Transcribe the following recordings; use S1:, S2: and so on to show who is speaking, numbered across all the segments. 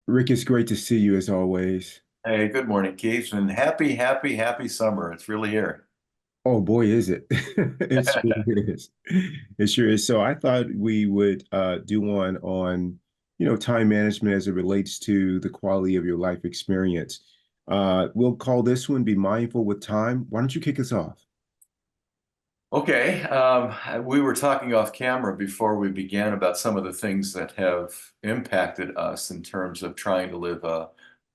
S1: Rick, it's great to see you as always.
S2: Hey, good morning, Keith, and happy summer. It's really here.
S1: Oh boy, is it. It sure is. It sure is. So I thought we would do one on, time management as it relates to the quality of your life experience. We'll call this one Be Mindful with Time. Why don't you kick us off?
S2: Okay, we were talking off camera before we began about some of the things that have impacted us in terms of trying to live a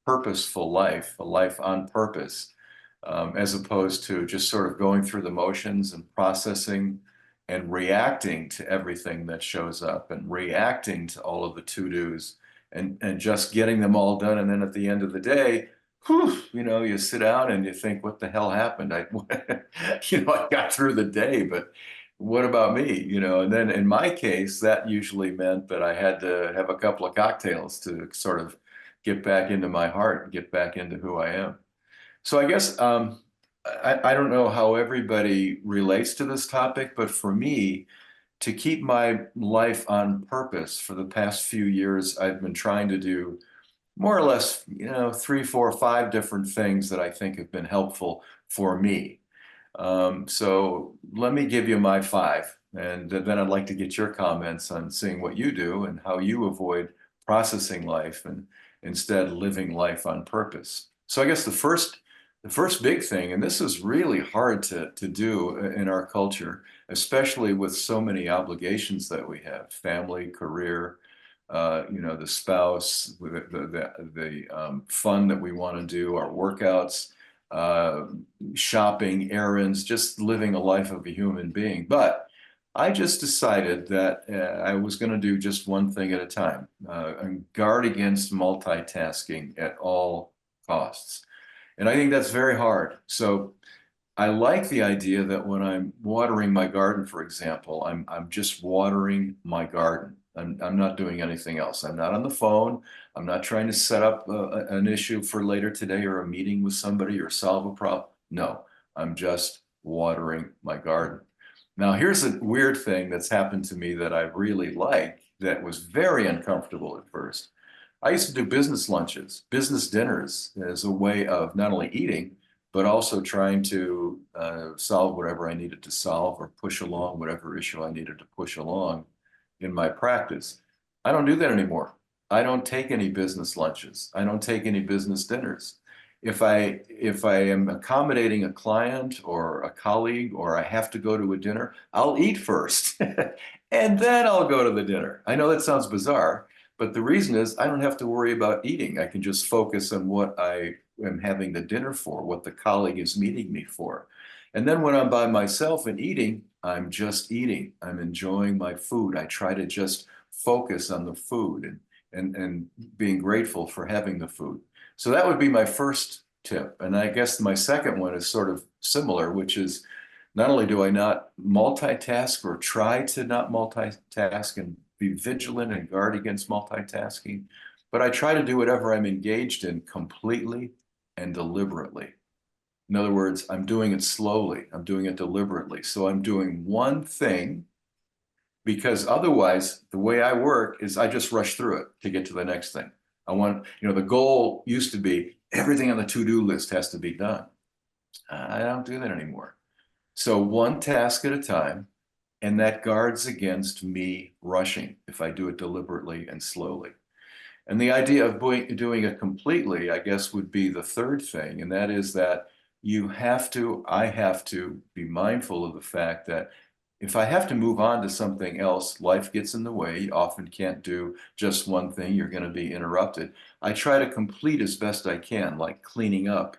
S2: purposeful life, a life on purpose, as opposed to just sort of going through the motions and processing and reacting to everything that shows up and reacting to all of the to-dos and just getting them all done. And then at the end of the day, whew, you sit down and you think, what the hell happened? I got through the day, but what about me? And then in my case, that usually meant that I had to have a couple of cocktails to sort of get back into my heart and get back into who I am. So I guess I don't know how everybody relates to this topic, but for me, to keep my life on purpose for the past few years, I've been trying to do more or less, three, four, five different things that I think have been helpful for me. So let me give you my five, and then I'd like to get your comments on seeing what you do and how you avoid processing life and instead living life on purpose. So I guess the first big thing, and this is really hard to do in our culture, especially with so many obligations that we have, family, career, the spouse, the fun that we want to do, our workouts, uh, shopping, errands, just living a life of a human being. But I just decided that I was going to do just one thing at a time, and guard against multitasking at all costs. And I think that's very hard. So I like the idea that when I'm watering my garden, for example, I'm just watering my garden. I'm not doing anything else. I'm not on the phone. I'm not trying to set up an issue for later today or a meeting with somebody or solve a problem. No, I'm just watering my garden. Now, here's a weird thing that's happened to me that I really like that was very uncomfortable at first. I used to do business lunches, business dinners as a way of not only eating, but also trying to solve whatever I needed to solve or push along whatever issue I needed to push along in my practice. I don't do that anymore. I don't take any business lunches. I don't take any business dinners. If I am accommodating a client or a colleague or I have to go to a dinner, I'll eat first and then I'll go to the dinner. I know that sounds bizarre, but the reason is I don't have to worry about eating. I can just focus on what I am having the dinner for, what the colleague is meeting me for. And then when I'm by myself and eating, I'm just eating. I'm enjoying my food. I try to just focus on the food and being grateful for having the food. So that would be my first tip. And I guess my second one is sort of similar, which is not only do I not multitask or try to not multitask and be vigilant and guard against multitasking, but I try to do whatever I'm engaged in completely and deliberately. In other words, I'm doing it slowly, I'm doing it deliberately. So I'm doing one thing because otherwise, the way I work is I just rush through it to get to the next thing. The goal used to be everything on the to-do list has to be done. I don't do that anymore. So one task at a time, and that guards against me rushing if I do it deliberately and slowly. And the idea of doing it completely, I guess, would be the third thing, and that is that I have to be mindful of the fact that if I have to move on to something else, life gets in the way. You often can't do just one thing. You're going to be interrupted. I try to complete as best I can, like cleaning up.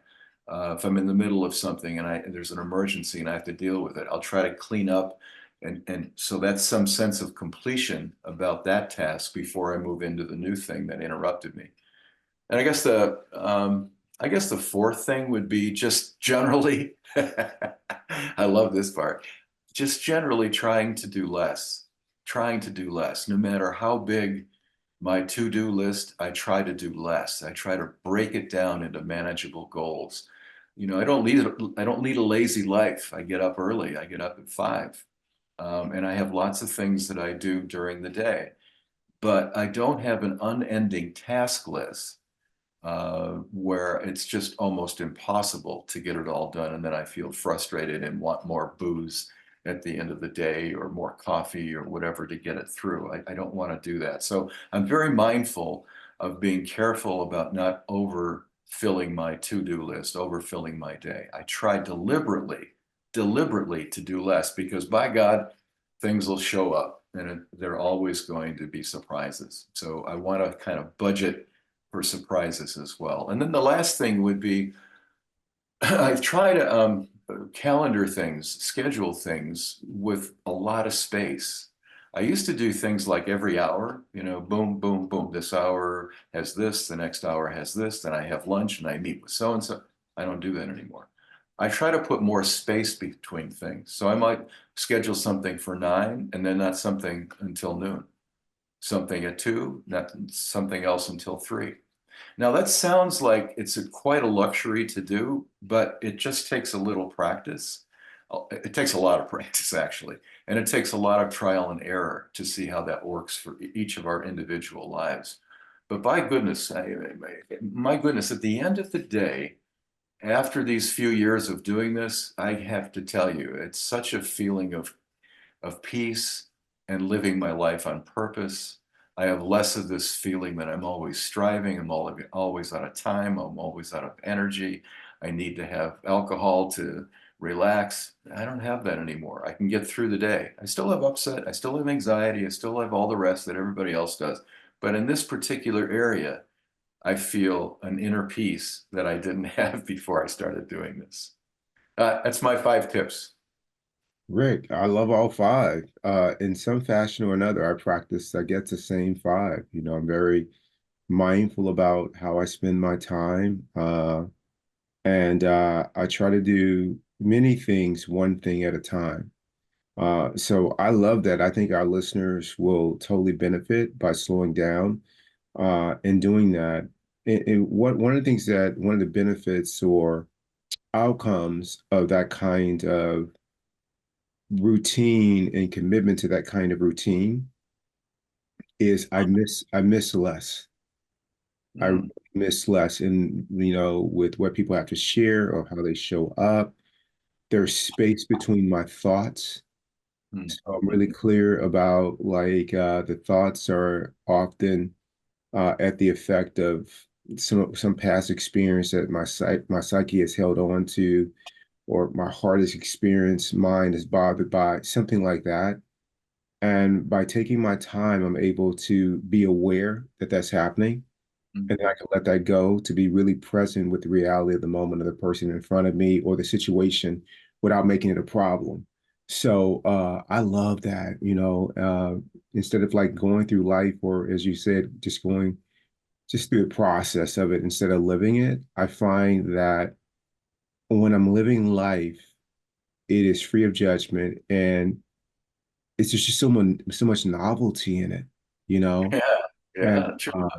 S2: If I'm in the middle of something and there's an emergency and I have to deal with it, I'll try to clean up. And so that's some sense of completion about that task before I move into the new thing that interrupted me. And I guess the fourth thing would be just generally, I love this part, just generally trying to do less. No matter how big my to-do list, I try to do less. I try to break it down into manageable goals. I don't lead a lazy life. I get up early. I get up at 5. And I have lots of things that I do during the day. but I don't have an unending task list where it's just almost impossible to get it all done. And then I feel frustrated and want more booze at the end of the day or more coffee or whatever to get it through. I don't want to do that. So I'm very mindful of being careful about not overfilling my to-do list, overfilling my day. I try deliberately to do less because by God, things will show up and they're always going to be surprises. So I want to kind of budget for surprises as well. And then the last thing would be I try to calendar things, schedule things with a lot of space. I used to do things like every hour, boom, boom, boom. This hour has this, the next hour has this, then I have lunch and I meet with so and so. I don't do that anymore. I try to put more space between things. So I might schedule something for 9 and then not something until noon, something at 2, not something else until 3. Now that sounds like it's quite a luxury to do, but it just takes a little practice. It takes a lot of practice actually, and it takes a lot of trial and error to see how that works for each of our individual lives. But by goodness, my goodness, at the end of the day, after these few years of doing this, I have to tell you, it's such a feeling of peace and living my life on purpose. I have less of this feeling that I'm always striving, I'm always out of time, I'm always out of energy. I need to have alcohol to relax. I don't have that anymore. I can get through the day. I still have upset, I still have anxiety, I still have all the rest that everybody else does. But in this particular area, I feel an inner peace that I didn't have before I started doing this. That's my 5 tips.
S1: Rick, I love all five. In some fashion or another, I get the same five. I'm very mindful about how I spend my time. And I try to do many things, one thing at a time. So I love that. I think our listeners will totally benefit by slowing down and doing that. And one of the things that one of the benefits or outcomes of that kind of routine and commitment to that kind of routine is I miss less. I really
S2: Mm,
S1: miss less in, with what people have to share or how they show up. There's space between my thoughts.
S2: mm,
S1: So I'm really clear about like the thoughts are often at the effect of some past experience that my psyche has held on to, or my heart has experienced, mind is bothered by something like that. And by taking my time, I'm able to be aware that that's happening.
S2: mm.
S1: And then I can let that go to be really present with the reality of the moment of the person in front of me or the situation without making it a problem. So I love that, instead of like going through life or as you said, just through the process of it instead of living it, I find that when I'm living life, it is free of judgment and it's just so much novelty in it, you know?
S2: Yeah,
S1: And
S2: yeah, true.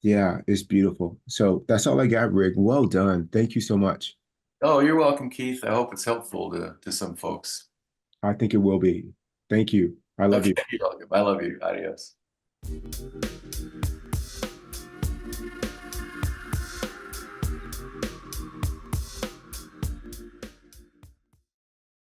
S1: yeah, it's beautiful. So that's all I got, Rick. Well done. Thank you so much.
S2: Oh, you're welcome, Keith. I hope it's helpful to some folks.
S1: I think it will be. Thank you. I love
S2: Okay,
S1: you.
S2: you're welcome. I love you. Adios.